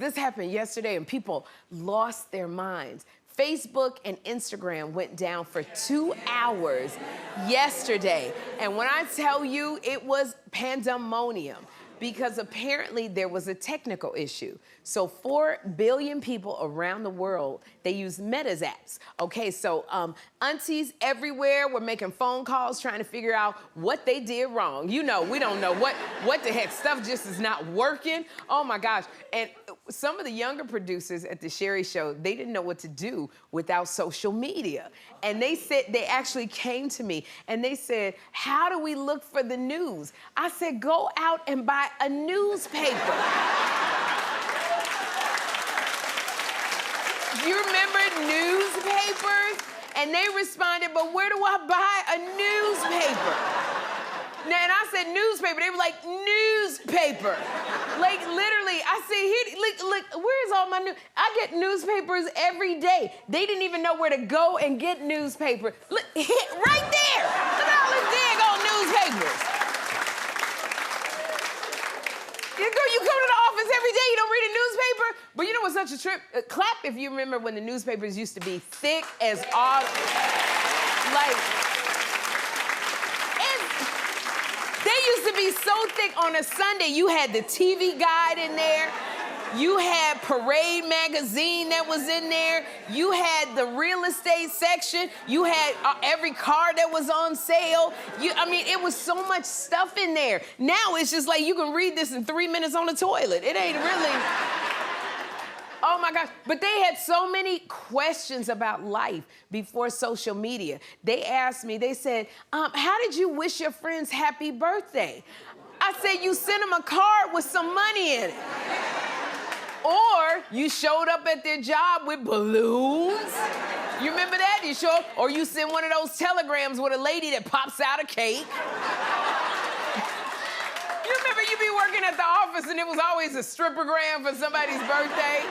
This happened yesterday and people lost their minds. Facebook and Instagram went down for 2 hours yesterday. And when I tell you, it was pandemonium because apparently there was a technical issue. So 4 billion people around the world, they use Meta's apps. Okay, so aunties everywhere were making phone calls trying to figure out what they did wrong. You know, we don't know what the heck, stuff just is not working. Oh my gosh. And some of the younger producers at the Sherri show, they didn't know what to do without social media. And they said, they actually came to me and they said, how do we look for the news? I said, go out and buy a newspaper. You remember newspapers? And they responded, but where do I buy a newspaper? Now, and I said newspaper, they were like, newspaper. Like literally, I said, here, look, where's all my news? I get newspapers every day. They didn't even know where to go and get newspaper. Look, right there. Look at all these daggone newspapers. You go to the office every day, you don't read a newspaper? But you know what's such a trip? Clap if you remember when the newspapers used to be thick as all, like, they used to be so thick on a Sunday, you had the TV guide in there, you had Parade magazine that was in there, you had the real estate section, you had every car that was on sale. I mean, it was so much stuff in there. Now it's just like you can read this in 3 minutes on the toilet. It ain't really... Oh my gosh, but they had so many questions about life before social media. They asked me, they said, how did you wish your friends happy birthday? I said, you sent them a card with some money in it. Or you showed up at their job with balloons. You remember that? You show up, or you send one of those telegrams with a lady that pops out a cake. You remember you be working at the office and it was always a strippergram for somebody's birthday?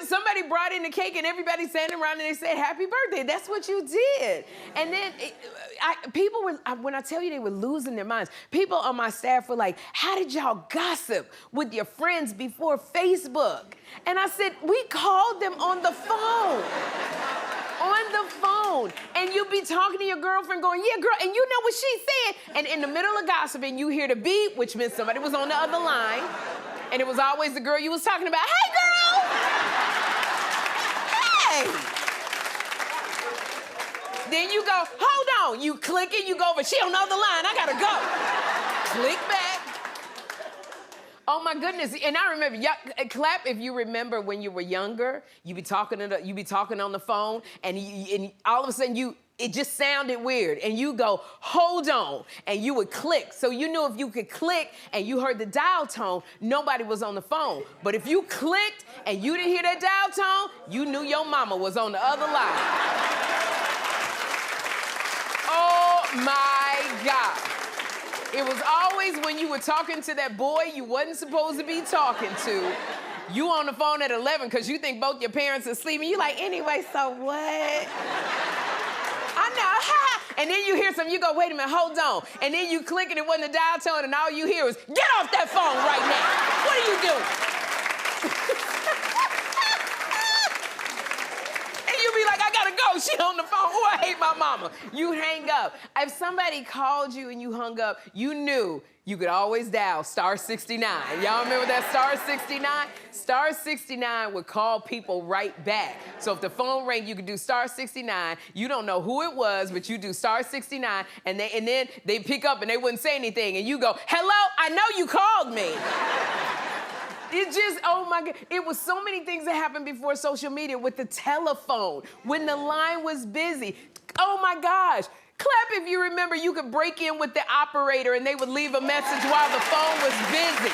Somebody brought in the cake and everybody standing around and they said, happy birthday. That's what you did. And then people were, when I tell you they were losing their minds, people on my staff were like, how did y'all gossip with your friends before Facebook? And I said, we called them on the phone. On the phone. And you'd be talking to your girlfriend going, yeah, girl, and you know what she said. And in the middle of gossiping, you hear the beep, which meant somebody was on the other line. And it was always the girl you was talking about. Hey, girl! Hey! Then you go, hold on. You click it, you go over, she on the other line, I gotta go. Click back. Oh my goodness, and I remember, clap if you remember when you were younger, you be talking on the phone, and all of a sudden it just sounded weird, and you go, hold on, and you would click. So you knew if you could click and you heard the dial tone, nobody was on the phone. But if you clicked and you didn't hear that dial tone, you knew your mama was on the other line. Oh my God. It was always when you were talking to that boy you wasn't supposed to be talking to. You on the phone at 11 because you think both your parents are asleep, and you like, anyway, so what? I know, ha! And then you hear something, you go, wait a minute, hold on. And then you click and it wasn't a dial tone, and all you hear is, get off that phone right now! What are you doing? And you be like, I gotta go, she on the phone. Oh, I hate my mama. You hang up. If somebody called you and you hung up, you knew you could always dial *69. Y'all remember that *69? *69 would call people right back. So if the phone rang, you could do *69. You don't know who it was, but you do *69, and then they pick up and they wouldn't say anything, and you go, hello, I know you called me. It just, oh my God. It was so many things that happened before social media with the telephone, when the line was busy. Oh my gosh. Clap if you remember you could break in with the operator and they would leave a message while the phone was busy.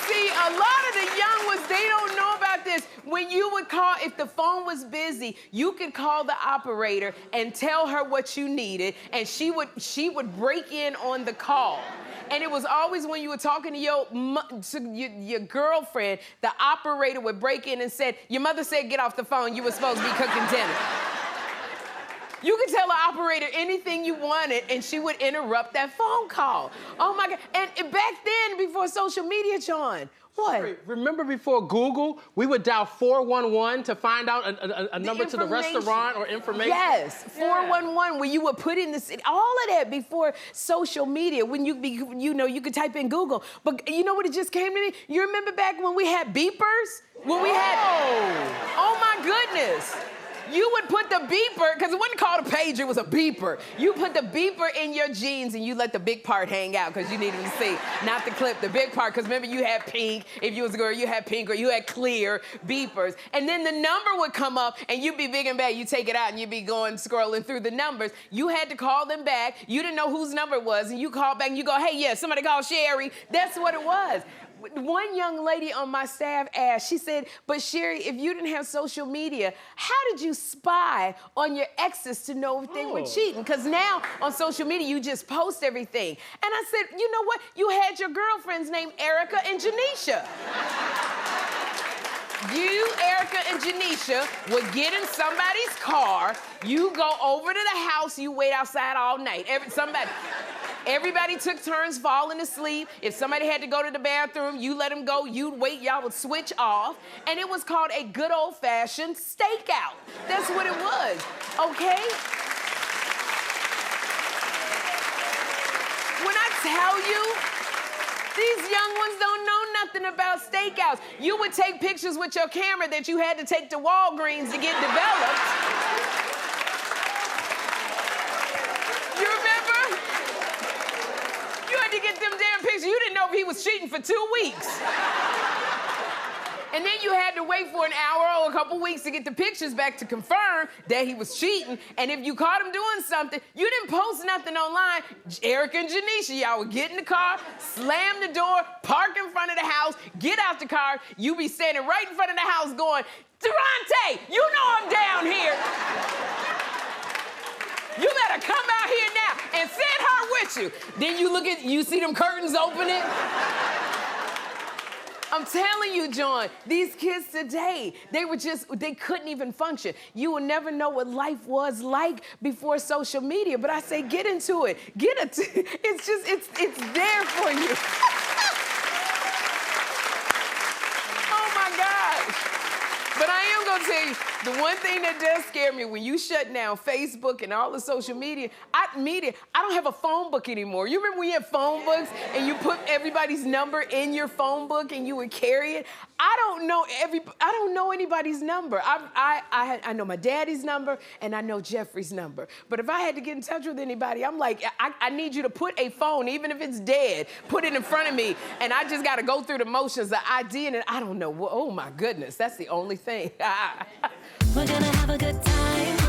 See, a lot of the young ones, they don't know about this. When you would call, if the phone was busy, you could call the operator and tell her what you needed, and she would break in on the call. And it was always when you were talking to your girlfriend, the operator would break in and said, your mother said get off the phone, you were supposed to be cooking dinner. You could tell the operator anything you wanted, and she would interrupt that phone call. Oh my God! And back then, before social media, John. What? Remember before Google, we would dial 411 to find out a number to the restaurant or information? Yes, 411, where you would put in the city, all of that before social media, when you could type in Google. But you know what it just came to me? You remember back when we had beepers? When we had, oh my goodness. You would put the beeper, because it wasn't called a pager, it was a beeper. You put the beeper in your jeans and you let the big part hang out because you needed to see, not the clip, the big part. Because remember, you had pink. If you was a girl, you had pink or you had clear beepers. And then the number would come up and you'd be big and bad. You take it out and you'd be going scrolling through the numbers. You had to call them back. You didn't know whose number it was. And you call back and you go, hey, yeah, somebody call Sherri. That's what it was. One young lady on my staff asked, she said, but Sherri, if you didn't have social media, how did you spy on your exes to know if they were cheating? Because now on social media, you just post everything. And I said, you know what? You had your girlfriends named Erica and Janisha. You, Erica, and Janisha would get in somebody's car, you go over to the house, you wait outside all night. Everybody took turns falling asleep. If somebody had to go to the bathroom, you let them go, you'd wait, y'all would switch off. And it was called a good old-fashioned stakeout. That's what it was, okay? When I tell you, these young ones don't know nothing about stakeouts. You would take pictures with your camera that you had to take to Walgreens to get developed. You remember? You had to get them damn pictures. You didn't know if he was cheating for 2 weeks. And then you had to wait for an hour or a couple weeks to get the pictures back to confirm that he was cheating. And if you caught him doing something, you didn't post nothing online. Erica and Janisha, y'all would get in the car, slam the door, park in front of the house, get out the car. You be standing right in front of the house going, Durante, you know I'm down here. You better come out here now and send her with you. Then you see them curtains opening. I'm telling you, John, these kids today, they couldn't even function. You will never know what life was like before social media, but I say get into it. It's there for you. Oh my gosh. But I am gonna tell you, the one thing that does scare me when you shut down Facebook and all the social media, I don't have a phone book anymore. You remember when you had phone books and you put everybody's number in your phone book and you would carry it? I don't know anybody's number. I know my daddy's number and I know Jeffrey's number. But if I had to get in touch with anybody, I'm like, I need you to put a phone, even if it's dead, put it in front of me, and I just gotta go through the motions, the ID, and I don't know. Oh my goodness, that's the only thing. We're gonna have a good time.